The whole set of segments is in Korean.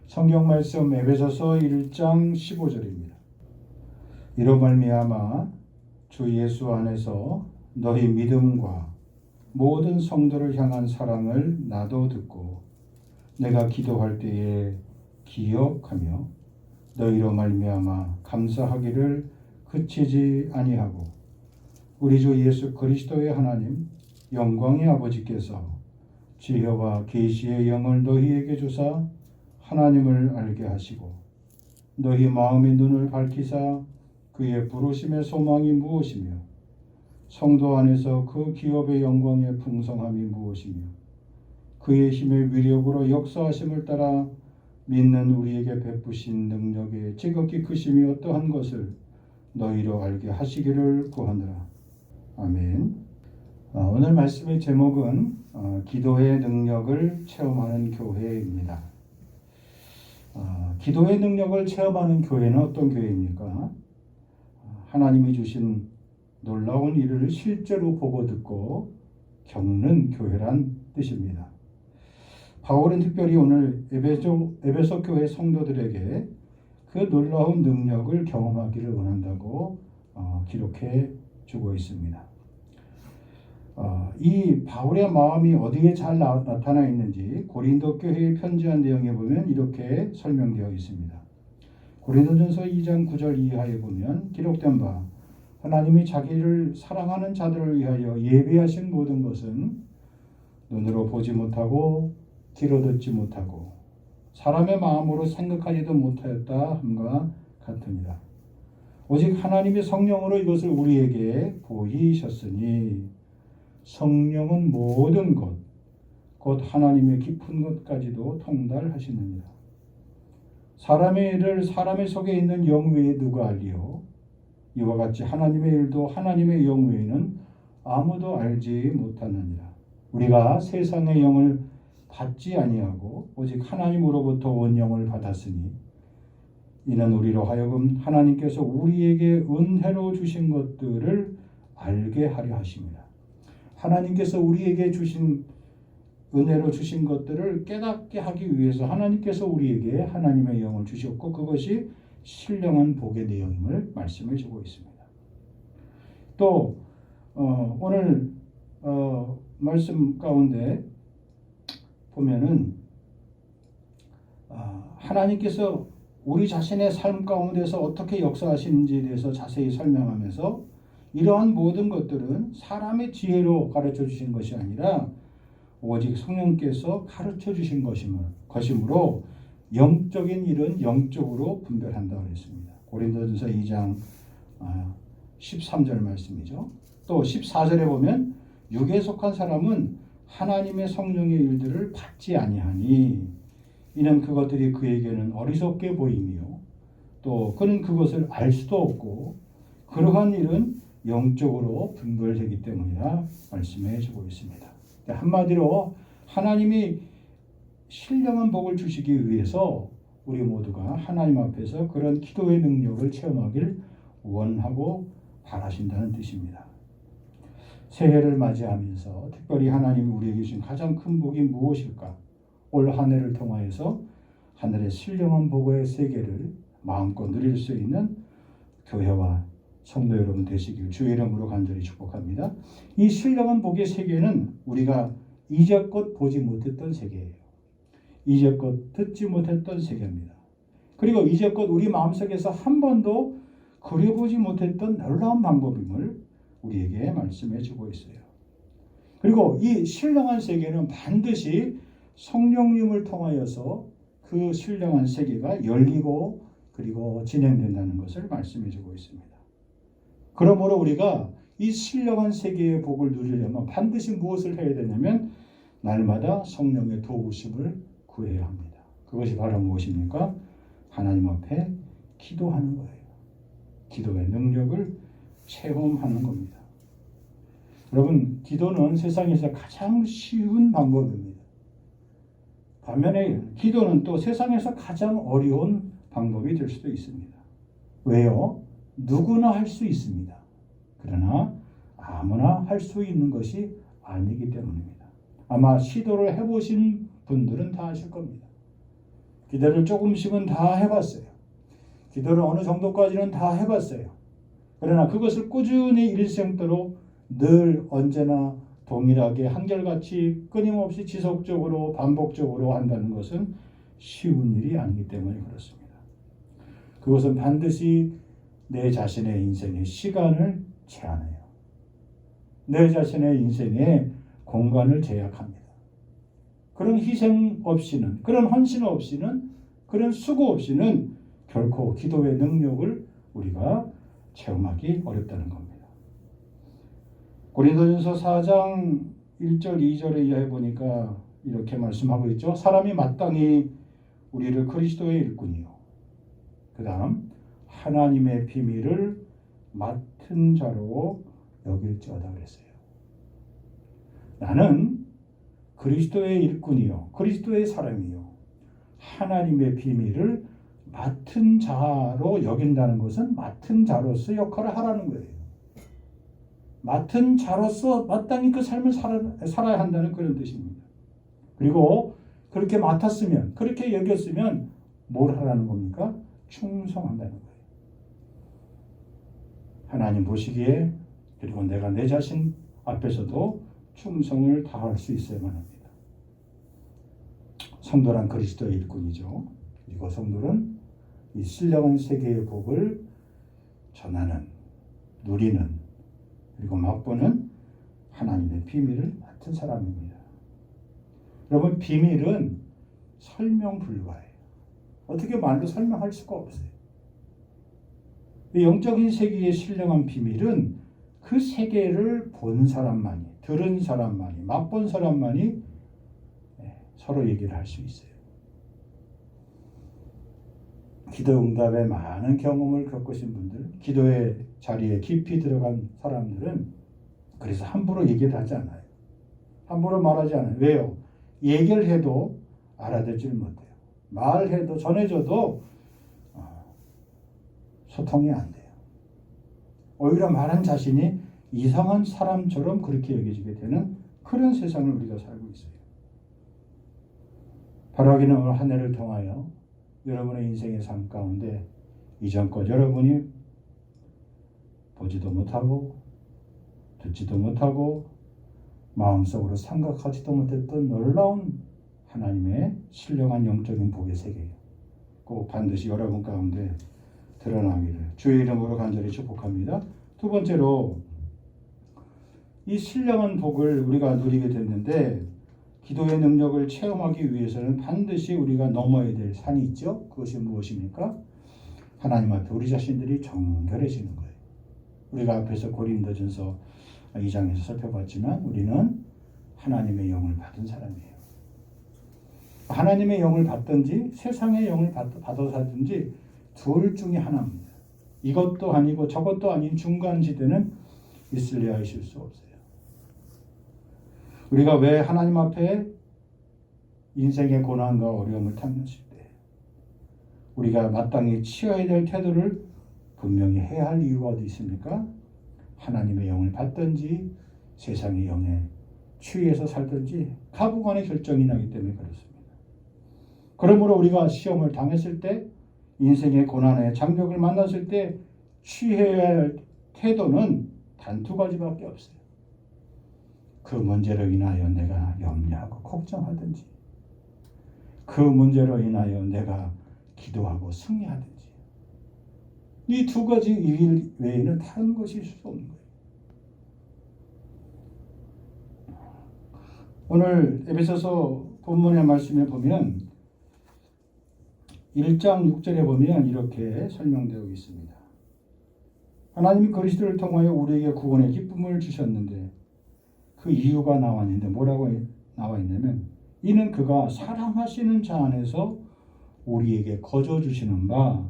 성경 말씀 에베소서 1장 15절입니다. 이로 말미암아 주 예수 안에서 너희 믿음과 모든 성도를 향한 사랑을 나도 듣고 내가 기도할 때에 기억하며 너희로 말미암아 감사하기를 그치지 아니하고 우리 주 예수 그리스도의 하나님 영광의 아버지께서 지혜와 계시의 영을 너희에게 주사 하나님을 알게 하시고 너희 마음의 눈을 밝히사 그의 부르심의 소망이 무엇이며 성도 안에서 그 기업의 영광의 풍성함이 무엇이며 그의 힘의 위력으로 역사하심을 따라 믿는 우리에게 베푸신 능력의 지극히 크심이 어떠한 것을 너희로 알게 하시기를 구하노라. 아멘. 오늘 말씀의 제목은 기도의 능력을 체험하는 교회입니다. 기도의 능력을 체험하는 교회는 어떤 교회입니까? 하나님이 주신 놀라운 일을 실제로 보고 듣고 겪는 교회란 뜻입니다. 바울은 특별히 오늘 에베소 교회 성도들에게 그 놀라운 능력을 경험하기를 원한다고 기록해 주고 있습니다. 이 바울의 마음이 어디에 잘 나타나 있는지 고린도 교회에 편지한 내용에 보면 이렇게 설명되어 있습니다. 고린도전서 2장 9절 이하에 보면 기록된 바 하나님이 자기를 사랑하는 자들을 위하여 예비하신 모든 것은 눈으로 보지 못하고 귀로 듣지 못하고 사람의 마음으로 생각하지도 못하였다 함과 같으니라. 오직 하나님의 성령으로 이것을 우리에게 보이셨으니 성령은 모든 것, 곧 하나님의 깊은 것까지도 통달하시느니라. 사람의 일을 사람의 속에 있는 영 외에 누가 알리요? 이와 같이 하나님의 일도 하나님의 영 외에는 아무도 알지 못하느니라. 우리가 세상의 영을 받지 아니하고 오직 하나님으로부터 온 영을 받았으니 이는 우리로 하여금 하나님께서 우리에게 은혜로 주신 것들을 알게 하려 하심이라. 하나님께서 우리에게 주신 은혜로 주신 것들을 깨닫게 하기 위해서 하나님께서 우리에게 하나님의 영을 주셨고 그것이 신령한 복의 내용임을 말씀해 주고 있습니다. 또 오늘 말씀 가운데 보면은 하나님께서 우리 자신의 삶 가운데서 어떻게 역사하시는지에 대해서 자세히 설명하면서 이러한 모든 것들은 사람의 지혜로 가르쳐 주신 것이 아니라 오직 성령께서 가르쳐 주신 것이므로 영적인 일은 영적으로 분별한다고 했습니다. 고린도전서 2장 13절 말씀이죠. 또 14절에 보면 육에 속한 사람은 하나님의 성령의 일들을 받지 아니하니 이는 그것들이 그에게는 어리석게 보이며 또 그는 그것을 알 수도 없고 그러한 일은 영적으로 분별되기 때문이라 말씀해 주고 있습니다. 한마디로 하나님이 신령한 복을 주시기 위해서 우리 모두가 하나님 앞에서 그런 기도의 능력을 체험하길 원하고 바라신다는 뜻입니다. 새해를 맞이하면서 특별히 하나님이 우리에게 주신 가장 큰 복이 무엇일까? 올 한 해를 통하여서 하늘의 신령한 복의 세계를 마음껏 누릴 수 있는 교회와 성도 여러분 되시길 주의 이름으로 간절히 축복합니다. 이 신령한 복의 세계는 우리가 이제껏 보지 못했던 세계예요. 이제껏 듣지 못했던 세계입니다. 그리고 이제껏 우리 마음속에서 한 번도 그려보지 못했던 놀라운 방법임을 우리에게 말씀해 주고 있어요. 그리고 이 신령한 세계는 반드시 성령님을 통하여서 그 신령한 세계가 열리고 그리고 진행된다는 것을 말씀해 주고 있습니다. 그러므로 우리가 이 신령한 세계의 복을 누리려면 반드시 무엇을 해야 되냐면 날마다 성령의 도우심을 구해야 합니다. 그것이 바로 무엇입니까? 하나님 앞에 기도하는 거예요. 기도의 능력을 체험하는 겁니다. 여러분, 기도는 세상에서 가장 쉬운 방법입니다. 반면에 기도는 또 세상에서 가장 어려운 방법이 될 수도 있습니다. 왜요? 누구나 할 수 있습니다. 그러나 아무나 할 수 있는 것이 아니기 때문입니다. 아마 시도를 해보신 분들은 다 아실 겁니다. 기도를 조금씩은 다 해봤어요. 기도를 어느 정도까지는 다 해봤어요. 그러나 그것을 꾸준히 일생도록 늘 언제나 동일하게 한결같이 끊임없이 지속적으로 반복적으로 한다는 것은 쉬운 일이 아니기 때문에 그렇습니다. 그것은 반드시 내 자신의 인생의 시간을 제한해요. 내 자신의 인생의 공간을 제약합니다. 그런 희생 없이는, 그런 헌신 없이는, 그런 수고 없이는 결코 기도의 능력을 우리가 체험하기 어렵다는 겁니다. 고린도전서 4장 1절 2절에 이하에 보니까 이렇게 말씀하고 있죠. 사람이 마땅히 우리를 그리스도의 일꾼이요, 그 다음 하나님의 비밀을 맡은 자로 여길지어다 그랬어요. 나는 그리스도의 일꾼이요, 그리스도의 사람이요, 하나님의 비밀을 맡은 자로 여긴다는 것은 맡은 자로서 역할을 하라는 거예요. 맡은 자로서 마땅히 그 삶을 살아야 한다는 그런 뜻입니다. 그리고 그렇게 맡았으면, 그렇게 여겼으면 뭘 하라는 겁니까? 충성한다는 거예요. 하나님 보시기에, 그리고 내가 내 자신 앞에서도 충성을 다할 수 있어야만 합니다. 성도란 그리스도의 일꾼이죠. 그리고 성도는 이 신령한 세계의 복을 전하는, 누리는, 그리고 맛보는 하나님의 비밀을 맡은 사람입니다. 여러분, 비밀은 설명 불가해요. 어떻게 말로 설명할 수가 없어요. 영적인 세계의 신령한 비밀은 그 세계를 본 사람만이, 들은 사람만이, 맛본 사람만이 서로 얘기를 할 수 있어요. 기도 응답에 많은 경험을 겪으신 분들, 기도의 자리에 깊이 들어간 사람들은 그래서 함부로 얘기를 하지 않아요. 함부로 말하지 않아요. 왜요? 얘기를 해도 알아듣질 못해요. 말해도, 전해줘도 소통이 안 돼요. 오히려 말한 자신이 이상한 사람처럼 그렇게 여겨지게 되는 그런 세상을 우리가 살고 있어요. 바라기는 오늘 한 해를 통하여 여러분의 인생의 삶 가운데 이전껏 여러분이 보지도 못하고 듣지도 못하고 마음속으로 생각하지도 못했던 놀라운 하나님의 신령한 영적인 복의 세계예요. 꼭 반드시 여러분 가운데 드러나기를 주의 이름으로 간절히 축복합니다. 두 번째로, 이 신령한 복을 우리가 누리게 됐는데 기도의 능력을 체험하기 위해서는 반드시 우리가 넘어야 될 산이 있죠. 그것이 무엇입니까? 하나님 앞에 우리 자신들이 정결해지는 거예요. 우리가 앞에서 고린도전서 2장에서 살펴봤지만 우리는 하나님의 영을 받은 사람이에요. 하나님의 영을 받든지 세상의 영을 받아서든지 둘 중에 하나입니다. 이것도 아니고 저것도 아닌 중간지대는 있으려 하실 수 없어요. 우리가 왜 하나님 앞에 인생의 고난과 어려움을 탐냈을 때 우리가 마땅히 취해야 될 태도를 분명히 해야 할 이유가 어디 있습니까? 하나님의 영을 받든지 세상의 영에 취해서 살든지 가부간의 결정이 나기 때문에 그렇습니다. 그러므로 우리가 시험을 당했을 때, 인생의 고난의 장벽을 만났을 때 취해야 할 태도는 단 두 가지밖에 없어요. 그 문제로 인하여 내가 염려하고 걱정하든지, 그 문제로 인하여 내가 기도하고 승리하든지, 이 두 가지 일 외에는 다른 것이 있을 수 없는 거예요. 오늘 에베소서 본문의 말씀에 보면 1장 6절에 보면 이렇게 설명되어 있습니다. 하나님이 그리스도를 통하여 우리에게 구원의 기쁨을 주셨는데 그 이유가 나와 있는데 뭐라고 나와 있냐면, 이는 그가 사랑하시는 자 안에서 우리에게 거저 주시는 바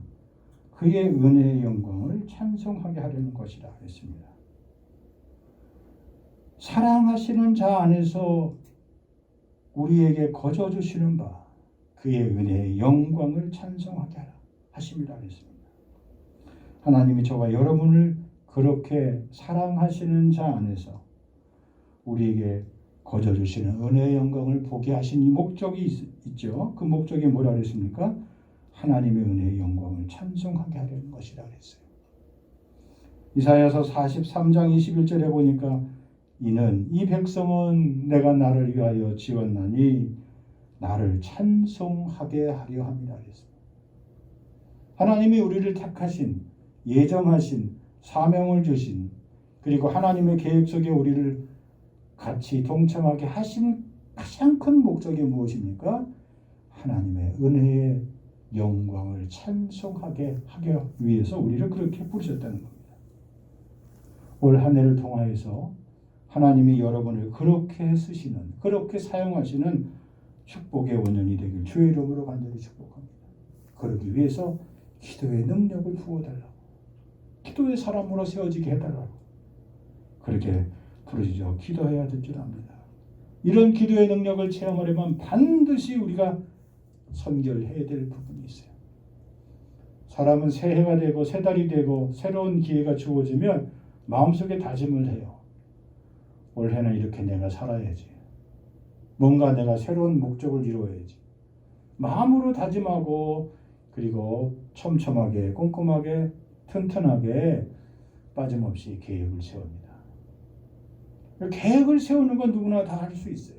그의 은혜의 영광을 찬송하게 하려는 것이라 했습니다. 사랑하시는 자 안에서 우리에게 거저 주시는 바 그의 은혜의 영광을 찬송하게 하라 하심이라 했습니다. 하나님이 저와 여러분을 그렇게 사랑하시는 자 안에서 우리에게 거저 주시는 은혜의 영광을 보게 하신 이 목적이 있죠. 그 목적이 뭐라 그랬습니까? 하나님의 은혜의 영광을 찬송하게 하려는 것이라 그랬어요. 이사야서 43장 21절에 보니까 이는 이 백성은 내가 나를 위하여 지었나니 나를 찬송하게 하려 함이라 그랬습니다. 하나님이 우리를 택하신, 예정하신, 사명을 주신, 그리고 하나님의 계획 속에 우리를 같이 동참하게 하신 가장 큰 목적이 무엇입니까? 하나님의 은혜의 영광을 찬송하게 하기 위해서 우리를 그렇게 부르셨다는 겁니다. 올 한 해를 통하여서 하나님이 여러분을 그렇게 쓰시는, 그렇게 사용하시는 축복의 원년이 되길 주의 이름으로 간절히 축복합니다. 그러기 위해서 기도의 능력을 부어달라고, 기도의 사람으로 세워지게 해달라고 그렇게 부르짖어 기도해야 될 줄 압니다. 이런 기도의 능력을 체험하려면 반드시 우리가 선결해야 될 부분이 있어요. 사람은 새해가 되고 새 달이 되고 새로운 기회가 주어지면 마음속에 다짐을 해요. 올해는 이렇게 내가 살아야지. 뭔가 내가 새로운 목적을 이루어야지. 마음으로 다짐하고 그리고 촘촘하게 꼼꼼하게 튼튼하게 빠짐없이 계획을 세웁니다. 계획을 세우는 건 누구나 다 할 수 있어요.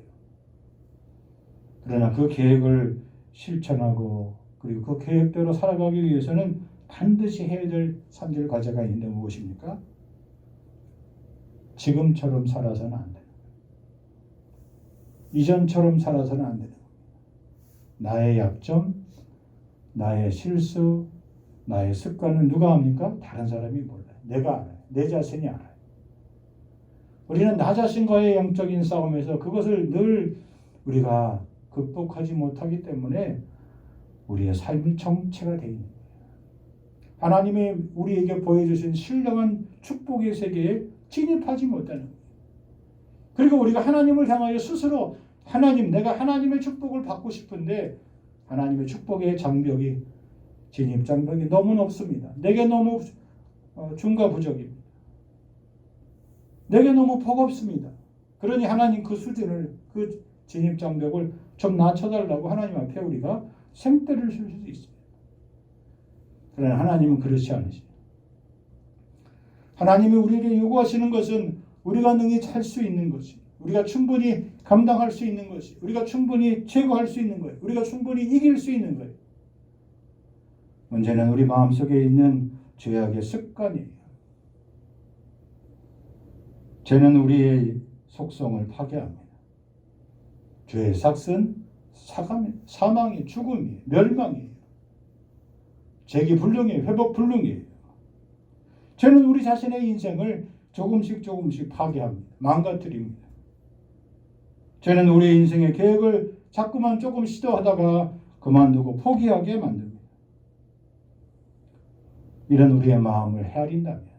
그러나 그 계획을 실천하고 그리고 그 계획대로 살아가기 위해서는 반드시 해야 될 3절 과제가 있는데 무엇입니까? 지금처럼 살아서는 안 되는 거예요. 이전처럼 살아서는 안 되는 거예요. 나의 약점, 나의 실수, 나의 습관은 누가 합니까? 다른 사람이 몰라요. 내가 알아요. 내 자신이 알아요. 우리는 나 자신과의 영적인 싸움에서 그것을 늘 우리가 극복하지 못하기 때문에 우리의 삶이 정체가 되어 있는 거예요. 하나님이 우리에게 보여주신 신령한 축복의 세계에 진입하지 못하는 거예요. 그리고 우리가 하나님을 향하여 스스로 하나님, 내가 하나님의 축복을 받고 싶은데 하나님의 축복의 장벽이, 진입 장벽이 너무 높습니다. 내게 너무 중과부족입니다. 내게 너무 버겁습니다. 그러니 하나님 그 수준을, 그 진입 장벽을 좀 낮춰달라고 하나님 앞에 우리가 생떼를 쓸 수도 있습니다. 그러나 하나님은 그렇지 않으시죠. 하나님이 우리에게 요구하시는 것은 우리가 능히 할 수 있는 것이, 우리가 충분히 감당할 수 있는 것이, 우리가 충분히 제거할 수 있는 거예요. 우리가 충분히 이길 수 있는 거예요. 문제는 우리 마음속에 있는 죄악의 습관이에요. 죄는 우리의 속성을 파괴합니다. 죄의 삭은 사망이에요. 죽음이에요. 멸망이에요. 재기 불능이에요. 회복 불능이에요. 죄는 우리 자신의 인생을 조금씩 파괴합니다. 망가뜨립니다. 죄는 우리의 인생의 계획을 자꾸만 조금 시도하다가 그만두고 포기하게 만듭니다. 이런 우리의 마음을 헤아린다면,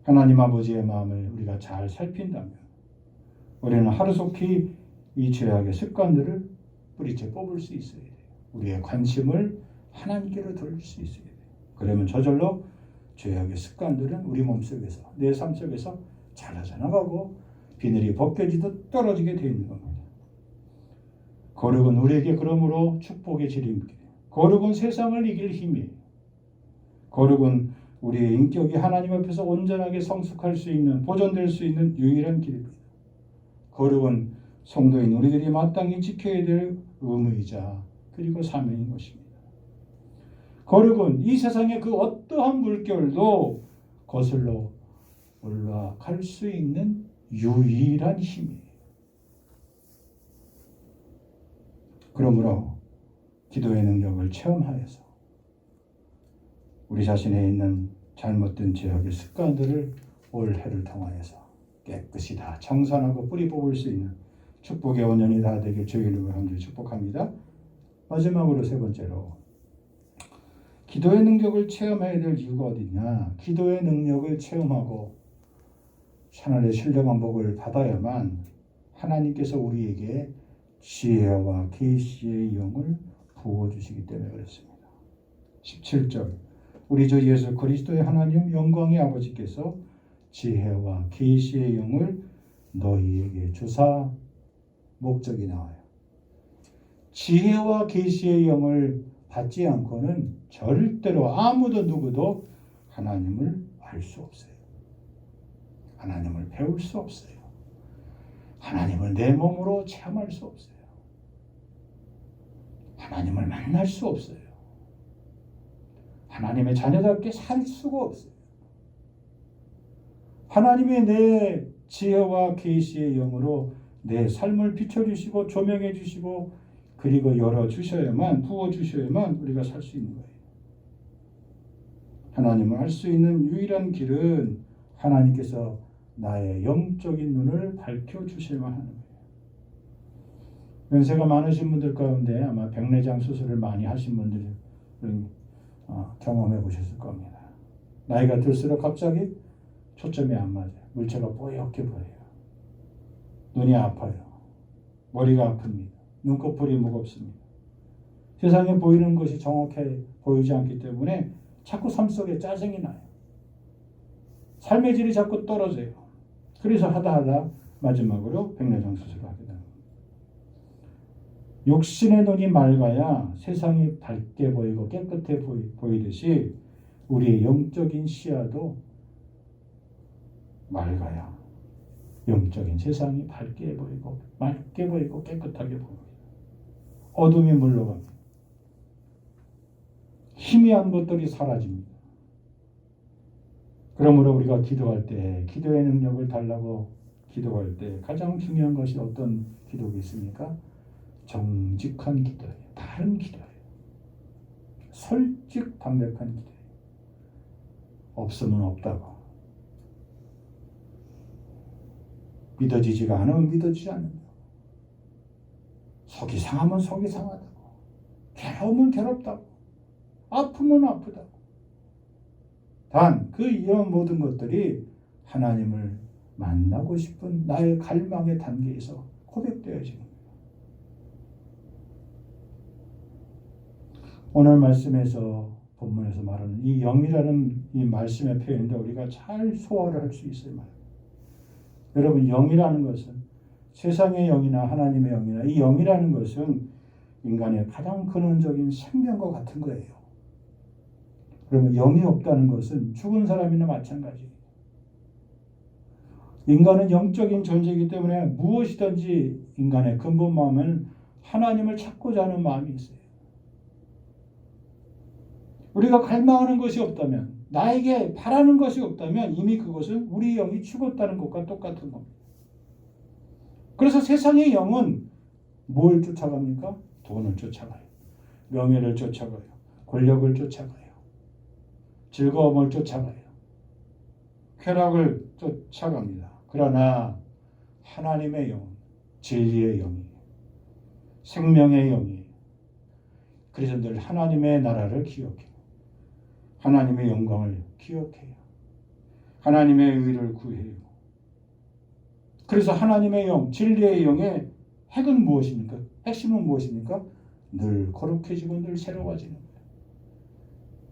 하나님 아버지의 마음을 우리가 잘 살핀다면 우리는 하루속히 이 죄악의 습관들을 뿌리째 뽑을 수 있어야 돼요. 우리의 관심을 하나님께로 돌릴 수 있어야 돼요. 그러면 저절로 죄악의 습관들은 우리 몸속에서, 내 삶 속에서 자라져 나가고 비늘이 벗겨지듯 떨어지게 되어 있는 겁니다. 거룩은 우리에게 그러므로 축복의 지름길, 거룩은 세상을 이길 힘이에요. 거룩은 우리의 인격이 하나님 앞에서 온전하게 성숙할 수 있는, 보존될 수 있는 유일한 길입니다. 거룩은 성도인 우리들이 마땅히 지켜야 될 의무이자 그리고 사명인 것입니다. 거룩은 이 세상의 그 어떠한 물결도 거슬러 올라갈 수 있는 유일한 힘이에요. 그러므로 기도의 능력을 체험하여서 우리 자신에 있는 잘못된 죄악의 습관들을 올해를 통하여서 깨끗이 다 청산하고 뿌리 뽑을 수 있는 축복의 원년이 다 되길 주의 이름으로 간절히 축복합니다. 마지막으로 세 번째로, 기도의 능력을 체험해야 될 이유가 어디냐? 기도의 능력을 체험하고 하늘의 신령한 복을 받아야만 하나님께서 우리에게 지혜와 계시의 영을 부어주시기 때문에 그렇습니다. 17절, 우리 주 예수 그리스도의 하나님 영광의 아버지께서 지혜와 계시의 영을 너희에게 주사 목적이 나와요. 지혜와 계시의 영을 받지 않고는 절대로 아무도 누구도 하나님을 알 수 없어요. 하나님을 배울 수 없어요. 하나님을 내 몸으로 체험할 수 없어요. 하나님을 만날 수 없어요. 하나님의 자녀답게 살 수가 없어요. 하나님의 내 지혜와 계시의 영으로 내 삶을 비춰주시고 조명해 주시고 그리고 열어주셔야만 부어주셔야만 우리가 살 수 있는 거예요. 하나님을 알 수 있는 유일한 길은 하나님께서 나의 영적인 눈을 밝혀주셔야만 하는 거예요. 연세가 많으신 분들 가운데 아마 백내장 수술을 많이 하신 분들은 경험해 보셨을 겁니다. 나이가 들수록 갑자기 초점이 안 맞아요. 물체가 뽀얗게 보여요. 눈이 아파요. 머리가 아픕니다. 눈꺼풀이 무겁습니다. 세상에 보이는 것이 정확히 보이지 않기 때문에 자꾸 삶 속에 짜증이 나요. 삶의 질이 자꾸 떨어져요. 그래서 하다 마지막으로 백내장 수술을 하게 됩니다. 육신의 눈이 맑아야 세상이 밝게 보이고 깨끗해 보이듯이 우리의 영적인 시야도 맑아야 영적인 세상이 밝게 보이고 맑게 보이고 깨끗하게 보입니다. 어둠이 물러갑니다. 희미한 것들이 사라집니다. 그러므로 우리가 기도할 때 기도의 능력을 달라고 기도할 때 가장 중요한 것이 어떤 기도가 있습니까? 정직한 기도예요. 바른 기도예요. 솔직 담백한 기도예요. 없으면 없다고. 믿어지지가 않으면 믿어지지 않는다. 속이 상하면 속이 상하다고. 괴로우면 괴롭다고. 아프면 아프다고. 단 그 이런 모든 것들이 하나님을 만나고 싶은 나의 갈망의 단계에서 고백되어지는 거예요. 오늘 말씀에서 본문에서 말하는 이 영이라는 이 말씀의 표현도 우리가 잘 소화를 할 수 있어야 말합니다. 여러분, 영이라는 것은 세상의 영이나 하나님의 영이나 이 영이라는 것은 인간의 가장 근원적인 생명과 같은 거예요. 그러면 영이 없다는 것은 죽은 사람이나 마찬가지예요. 인간은 영적인 존재이기 때문에 무엇이든지 인간의 근본 마음은 하나님을 찾고자 하는 마음이 있어요. 우리가 갈망하는 것이 없다면, 나에게 바라는 것이 없다면 이미 그것은 우리 영이 죽었다는 것과 똑같은 겁니다. 그래서 세상의 영은 뭘 쫓아갑니까? 돈을 쫓아가요. 명예를 쫓아가요. 권력을 쫓아가요. 즐거움을 쫓아가요. 쾌락을 쫓아갑니다. 그러나 하나님의 영, 진리의 영이 생명의 영이 그래서 늘 하나님의 나라를 기억해요. 하나님의 영광을 기억해요. 하나님의 의를 구해요. 그래서 하나님의 영, 진리의 영의 핵은 무엇입니까? 핵심은 무엇입니까? 늘 거룩해지고 늘 새로워지는 거예요.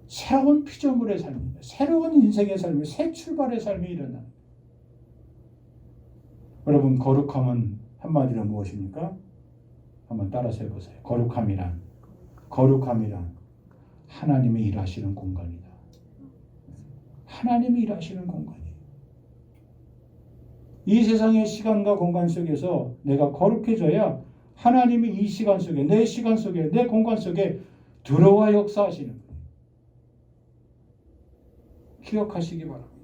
새로운 피조물의 삶입니다. 새로운 인생의 삶이 새 출발의 삶이 일어나는 거예요. 여러분, 거룩함은 한마디로 무엇입니까? 한번 따라서 해보세요. 거룩함이란 하나님이 일하시는 공간이다. 하나님이 일하시는 공간이에요. 이 세상의 시간과 공간 속에서 내가 거룩해져야 하나님이 이 시간 속에, 내 시간 속에, 내 공간 속에 들어와 역사하시는 거예요. 기억하시기 바랍니다.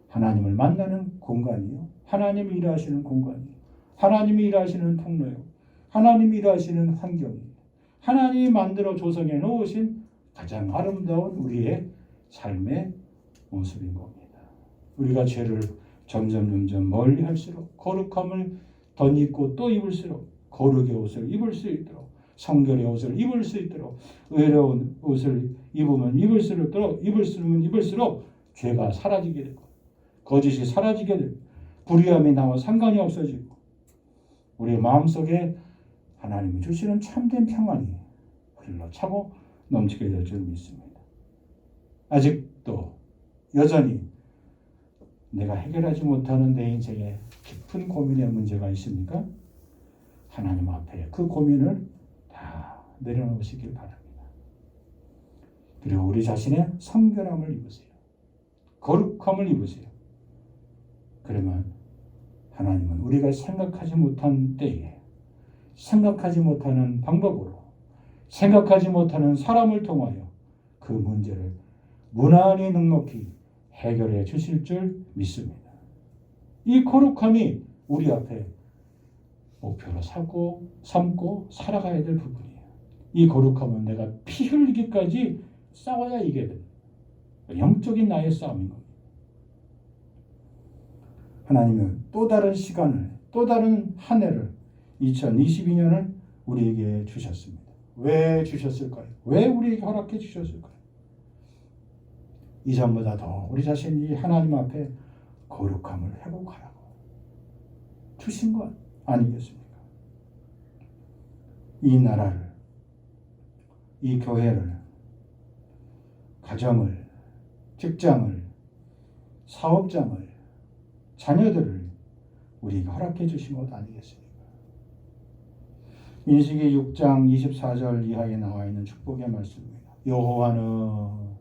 하나님을 만나는 공간이요. 하나님이 일하시는 공간이요. 하나님이 일하시는 통로요. 하나님이 일하시는 환경이요. 하나님이 만들어 조성해 놓으신 가장 아름다운 우리의 삶의 모습인 겁니다. 우리가 죄를 점점 멀리 할수록 거룩함을 덧입고 또 입을수록 거룩의 옷을 입을 수 있도록 성결의 옷을 입을 수 있도록 의로운 옷을 입으면 입을수록 죄가 사라지게 되고 거짓이 사라지게 되고 불의함이 나와 상관이 없어지고 우리의 마음속에 하나님이 주시는 참된 평안이 흘러차고 넘치게 될 줄 믿습니다. 아직도 여전히 내가 해결하지 못하는 내 인생에 깊은 고민의 문제가 있습니까? 하나님 앞에 그 고민을 다 내려놓으시길 바랍니다. 그리고 우리 자신의 성결함을 입으세요. 거룩함을 입으세요. 그러면 하나님은 우리가 생각하지 못한 때에, 생각하지 못하는 방법으로, 생각하지 못하는 사람을 통하여 그 문제를 무난히 넉넉히 해결해 주실 줄 믿습니다. 이 거룩함이 우리 앞에 목표로 삼고 살아가야 될 부분이에요. 이 거룩함은 내가 피 흘리기까지 싸워야 이게 됩니다. 영적인 나의 싸움인 겁니다. 하나님은 또 다른 시간을, 또 다른 한 해를, 2022년을 우리에게 주셨습니다. 왜 주셨을까요? 왜 우리에게 허락해 주셨을까요? 이전보다 더 우리 자신이 하나님 앞에 거룩함을 회복하라고 주신 것 아니겠습니까? 이 나라를, 이 교회를, 가정을, 직장을, 사업장을, 자녀들을 우리에게 허락해 주신 것 아니겠습니까? 민수기 6장 24절 이하에 나와 있는 축복의 말씀입니다. 여호와는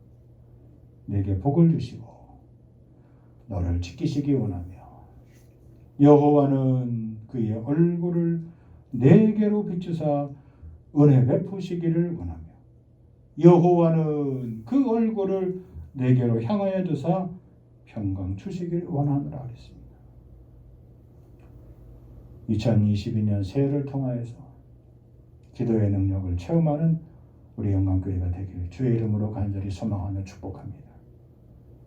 내게 복을 주시고 너를 지키시기 원하며 여호와는 그의 얼굴을 내게로 비추사 은혜 베푸시기를 원하며 여호와는 그 얼굴을 내게로 향하여 두사 평강 주시기를 원하노라 그랬습니다. 2022년 새해를 통하여서 기도의 능력을 체험하는 우리 영광교회가 되기를 주의 이름으로 간절히 소망하며 축복합니다.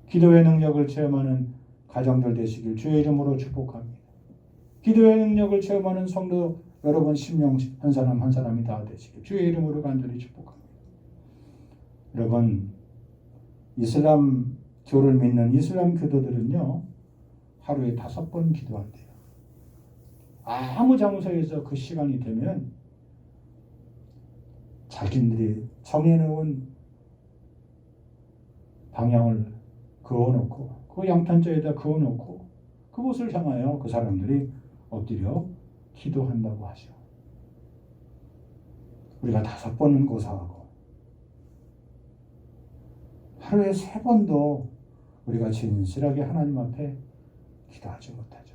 기도의 능력을 체험하는 가정들 되시길 주의 이름으로 축복합니다. 기도의 능력을 체험하는 성도 여러분 심령 한 사람 한 사람이 다 되시길 주의 이름으로 간절히 축복합니다. 여러분, 이슬람교를 믿는 이슬람 교도들은요, 하루에 5번 기도한대요. 아무 장소에서 그 시간이 되면 자기들이 정해놓은 방향을 그어놓고 그 양탄자에다 그어놓고 그곳을 향하여 그 사람들이 엎드려 기도한다고 하죠. 우리가 5번은 고사하고 하루에 3번도 우리가 진실하게 하나님 앞에 기도하지 못하죠.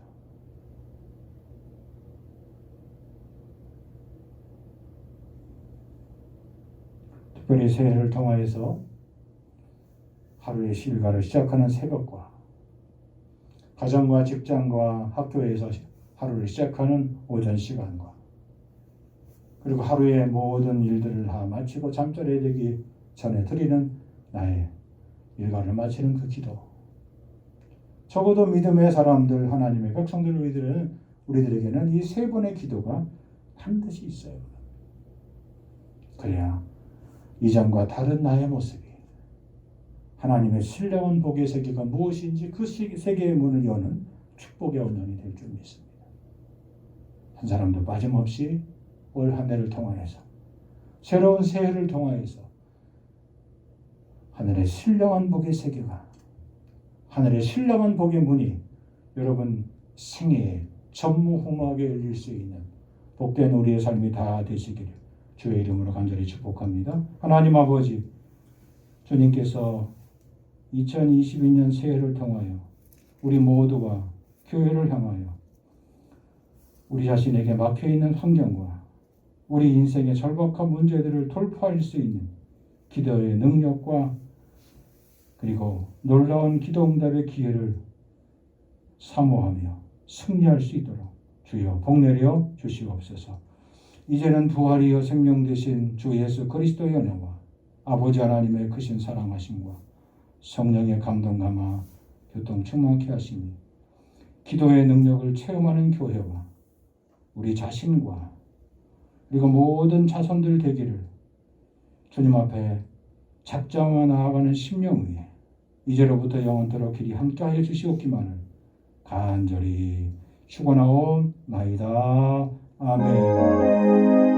특별히 새해를 통하여서 하루의 일과를 시작하는 새벽과 가정과 직장과 학교에서 하루를 시작하는 오전 시간과 그리고 하루의 모든 일들을 다 마치고 잠자리에 들기 전에 드리는 나의 일과를 마치는 그 기도, 적어도 믿음의 사람들, 하나님의 백성들 우리들에게는 이 3번의 기도가 반드시 있어요. 그래야 이전과 다른 나의 모습이 하나님의 신령한 복의 세계가 무엇인지 그 세계의 문을 여는 축복의 언론이 될 줄 믿습니다. 한 사람도 빠짐없이 올 한 해를 통하여서 새로운 새해를 통하여서 하늘의 신령한 복의 세계가, 하늘의 신령한 복의 문이 여러분 생애에 전무후무하게 열릴 수 있는 복된 우리의 삶이 다 되시기를 주의 이름으로 간절히 축복합니다. 하나님 아버지, 주님께서 2022년 새해를 통하여 우리 모두가 교회를 향하여 우리 자신에게 막혀있는 환경과 우리 인생의 절박한 문제들을 돌파할 수 있는 기도의 능력과 그리고 놀라운 기도 응답의 기회를 사모하며 승리할 수 있도록 주여 복내려 주시옵소서. 이제는 부활이여 생명 되신 주 예수 그리스도의 은혜와 아버지 하나님의 크신 사랑하심과 성령의 감동 감화 교통 충만케 하시니 기도의 능력을 체험하는 교회와 우리 자신과 그리고 모든 자손들 되기를 주님 앞에 작정하여 나아가는 심령 위에 이제로부터 영원토록 길이 함께하여 주시옵기만을 간절히 축원하옵나이다. 아멘.